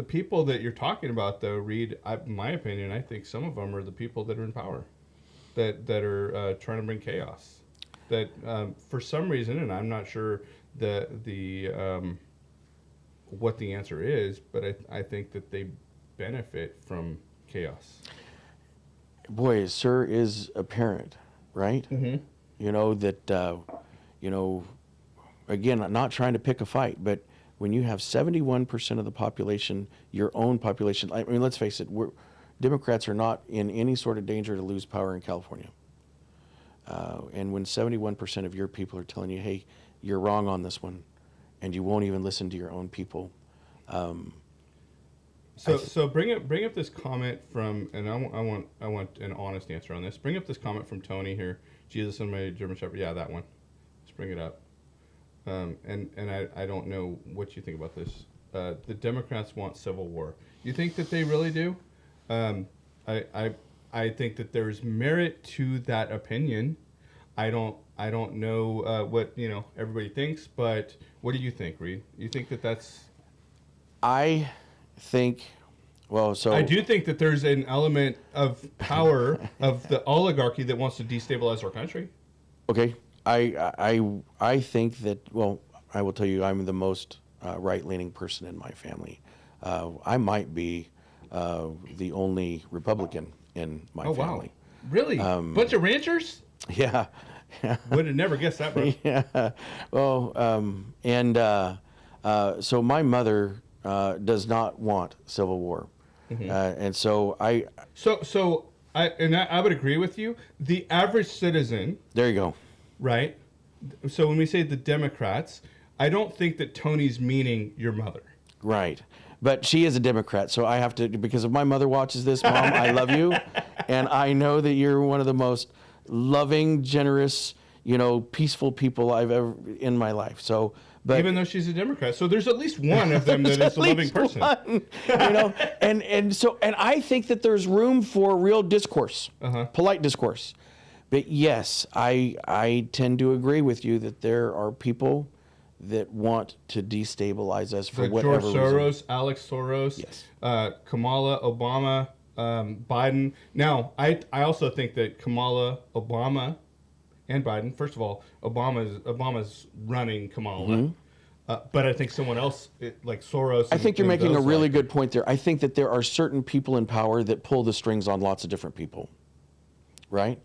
people that you're talking about, though, Reed, in my opinion, I think some of them are the people that are in power, that are trying to bring chaos. That for some reason, and I'm not sure what the answer is, but I think that they benefit from chaos. Boy, sir, is apparent, right? Mm-hmm. Again, I'm not trying to pick a fight, but when you have 71% of the population, your own population, I mean, let's face it, Democrats are not in any sort of danger to lose power in California. And when 71% of your people are telling you, hey, you're wrong on this one, and you won't even listen to your own people. So bring up this comment from, and I want an honest answer on this. Bring up this comment from Tony here. Jesus and my German Shepherd. Yeah, that one. Let's bring it up. And I don't know what you think about this. The Democrats want civil war. You think that they really do? I think that there's merit to that opinion. I don't know what everybody thinks, but what do you think, Reed? You think that that's? I think, I do think that there's an element of power of the oligarchy that wants to destabilize our country. Okay, I think that. Well, I will tell you, I'm the most right-leaning person in my family. I might be the only Republican in my family. Wow. Really? Bunch of ranchers? Yeah. Would have never guessed that, bro. Yeah. Well, so my mother does not want civil war, and so I. So I would agree with you. The average citizen. There you go. Right. So when we say the Democrats, I don't think that Tony's meaning your mother. Right. But she is a Democrat, so I have to, because if my mother watches this, Mom, I love you, and I know that you're one of the most loving, generous, peaceful people I've ever in my life. So, but even though she's a Democrat, so there's at least one of them that is a loving person. And I think that there's room for real discourse, polite discourse. But yes, I tend to agree with you that there are people that want to destabilize us for whatever George Soros, reason. Alex Soros, yes. Kamala, Obama, Biden. Now, I also think that Kamala, Obama, and Biden. First of all, Obama's running Kamala. But I think someone else, like Soros. I think you're making a really good point there. I think that there are certain people in power that pull the strings on lots of different people, right?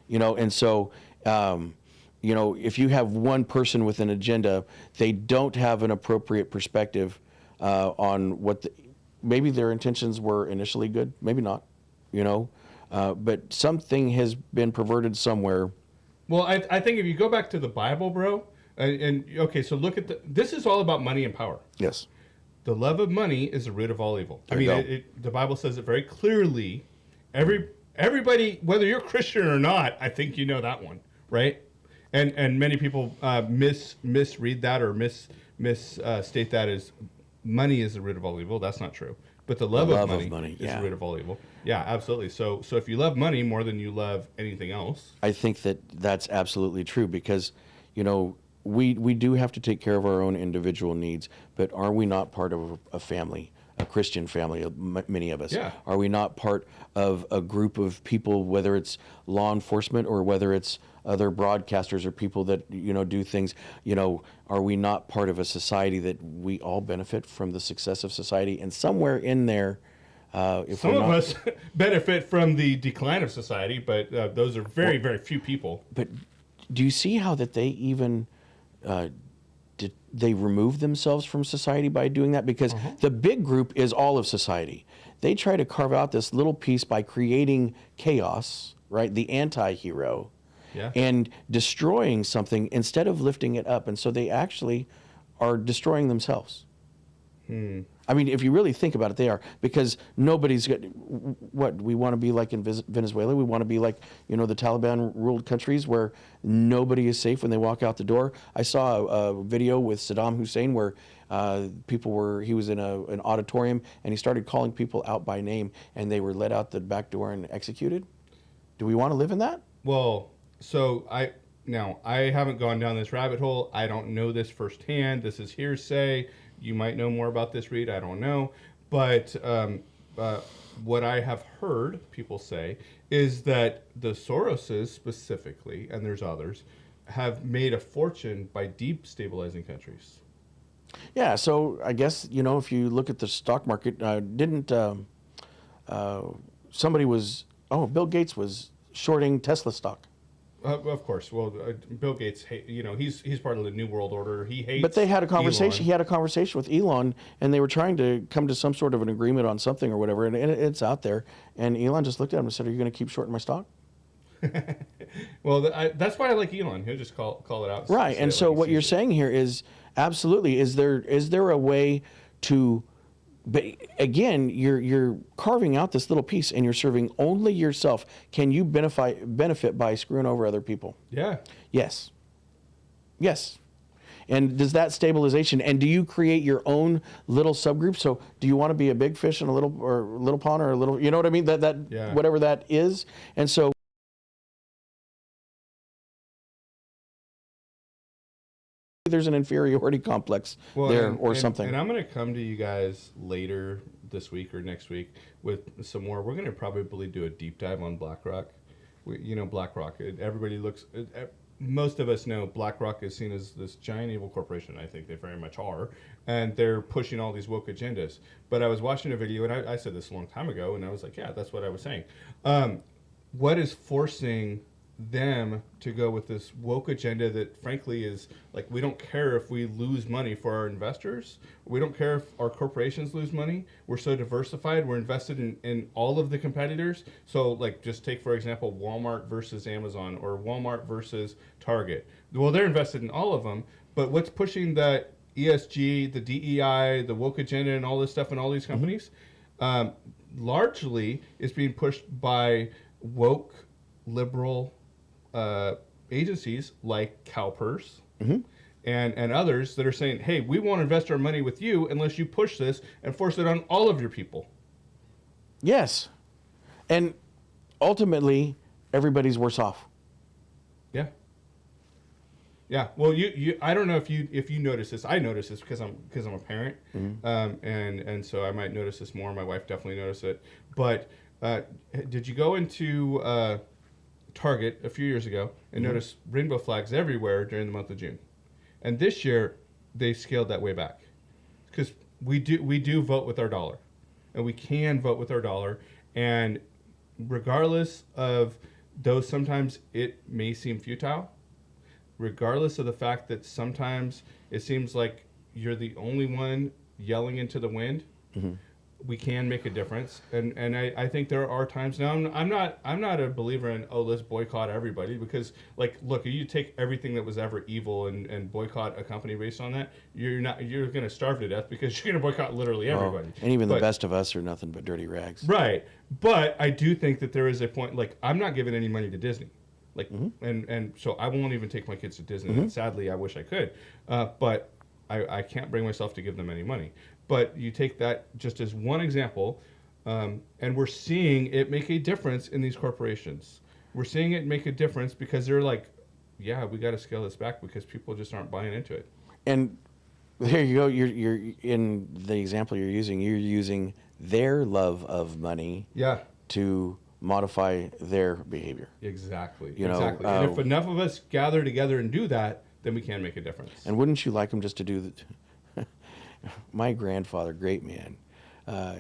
And so, if you have one person with an agenda, they don't have an appropriate perspective on what maybe their intentions were initially good, maybe not, but something has been perverted somewhere. Well, I think if you go back to the Bible, bro, okay, so look at this is all about money and power. Yes. The love of money is the root of all evil. The Bible says it very clearly. Everybody, whether you're Christian or not, I think you know that one, right? And many people misread that or misstate that as money is the root of all evil. That's not true. But the love of money is the root of all evil. Yeah, absolutely. So if you love money more than you love anything else, I think that's absolutely true because, we do have to take care of our own individual needs, but are we not part of a family, a Christian family, many of us? Yeah. Are we not part of a group of people, whether it's law enforcement or whether it's other broadcasters or people that, do things, are we not part of a society that we all benefit from the success of society? And somewhere in there, some of us benefit from the decline of society, but those are very, very few people. But do you see how that they even... did they remove themselves from society by doing that? Because the big group is all of society. They try to carve out this little piece by creating chaos, right? The anti-hero, and destroying something instead of lifting it up. And so they actually are destroying themselves. I mean, if you really think about it, they are, because nobody's got what we want to be like in Venezuela. We want to be like, the Taliban ruled countries where nobody is safe when they walk out the door. I saw a video with Saddam Hussein where he was in an auditorium and he started calling people out by name and they were let out the back door and executed. Do we want to live in that? Well, so I haven't gone down this rabbit hole. I don't know this firsthand. This is hearsay. You might know more about this, Reed. I don't know. But what I have heard people say is that the Soroses specifically, and there's others, have made a fortune by destabilizing countries. Yeah, so I guess, if you look at the stock market, Bill Gates was shorting Tesla stock. Of course. Well, Bill Gates, he's part of the New World Order. He hates. But they had a conversation. Elon. He had a conversation with Elon, and they were trying to come to some sort of an agreement on something or whatever. And it's out there. And Elon just looked at him and said, "Are you going to keep shorting my stock?" Well, that's why I like Elon. He'll just call it out. Right. And so what you're saying here is absolutely. Is there a way to? But again, you're carving out this little piece and you're serving only yourself. Can you benefit by screwing over other people? Yeah. Yes. Yes. And does that stabilization, and do you create your own little subgroup? So do you want to be a big fish in a little pond or a little, you know what I mean? That whatever that is. And so there's an inferiority complex something. And I'm going to come to you guys later this week or next week with some more. We're going to probably do a deep dive on BlackRock. BlackRock. Everybody looks. Most of us know BlackRock is seen as this giant evil corporation. I think they very much are, and they're pushing all these woke agendas. But I was watching a video, and I said this a long time ago, and I was like, yeah, that's what I was saying. What is forcing them to go with this woke agenda that frankly is like, we don't care if we lose money for our investors, we don't care if our corporations lose money, we're so diversified, we're invested in all of the competitors. So like, just take for example Walmart versus Amazon or Walmart versus Target. Well, they're invested in all of them, but what's pushing that ESG, the DEI, the woke agenda and all this stuff in all these companies, largely is being pushed by woke liberal agencies like CalPERS and others that are saying, hey, we won't invest our money with you unless you push this and force it on all of your people. Yes. And ultimately, everybody's worse off. Yeah. Yeah. Well, I don't know if you notice this. I notice this because I'm a parent, and so I might notice this more. My wife definitely noticed it. But did you go into Target a few years ago and notice rainbow flags everywhere during the month of June? And this year, they scaled that way back, because we do vote with our dollar, and we can vote with our dollar, and regardless of though sometimes it may seem futile, regardless of the fact that sometimes it seems like you're the only one yelling into the wind, we can make a difference. And I think there are times now. I'm not a believer in let's boycott everybody, because like look, you take everything that was ever evil and boycott a company based on that, you're going to starve to death, because you're going to boycott literally everybody. And even the best of us are nothing but dirty rags. Right. But I do think that there is a point, like I'm not giving any money to Disney. Like and so I won't even take my kids to Disney. And sadly, I wish I could. But I can't bring myself to give them any money. But you take that just as one example, and we're seeing it make a difference in these corporations. We're seeing it make a difference because they're like, yeah, we got to scale this back because people just aren't buying into it. And there you go. You're in the example you're using their love of money to modify their behavior. Exactly. Exactly. And if enough of us gather together and do that, then we can make a difference. And wouldn't you like them just to do that? My grandfather, great man,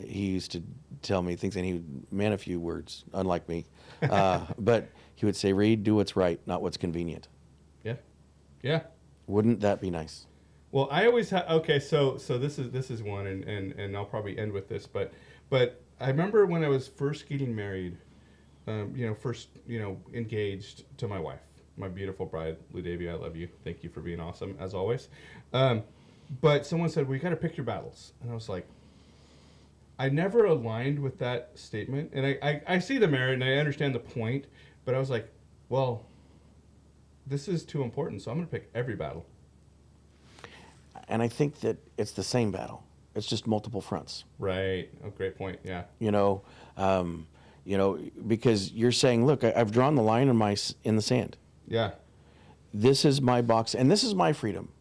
he used to tell me things, and he meant a few words, unlike me. But he would say, Reed, do what's right, not what's convenient. Yeah. Yeah. Wouldn't that be nice? Well, I always have. Okay, so this is one, and I'll probably end with this, but I remember when I was first getting married, engaged to my wife, my beautiful bride, Ludavia. I love you. Thank you for being awesome as always. But someone said, well, you got to pick your battles. And I was like, I never aligned with that statement. And I see the merit and I understand the point, but I was like, well, this is too important, so I'm going to pick every battle. And I think that it's the same battle. It's just multiple fronts. Right. Oh, great point. Yeah. Because you're saying, look, I've drawn the line in the sand. Yeah. This is my box, and this is my freedom.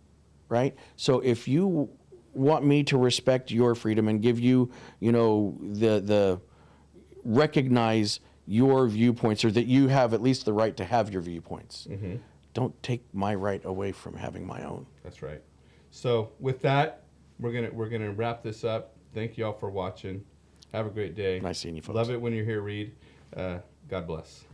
Right? So if you want me to respect your freedom and give you, the recognize your viewpoints, or that you have at least the right to have your viewpoints, don't take my right away from having my own. That's right. So with that, we're gonna wrap this up. Thank you all for watching. Have a great day. Nice seeing you folks. Love it when you're here, Reed. God bless.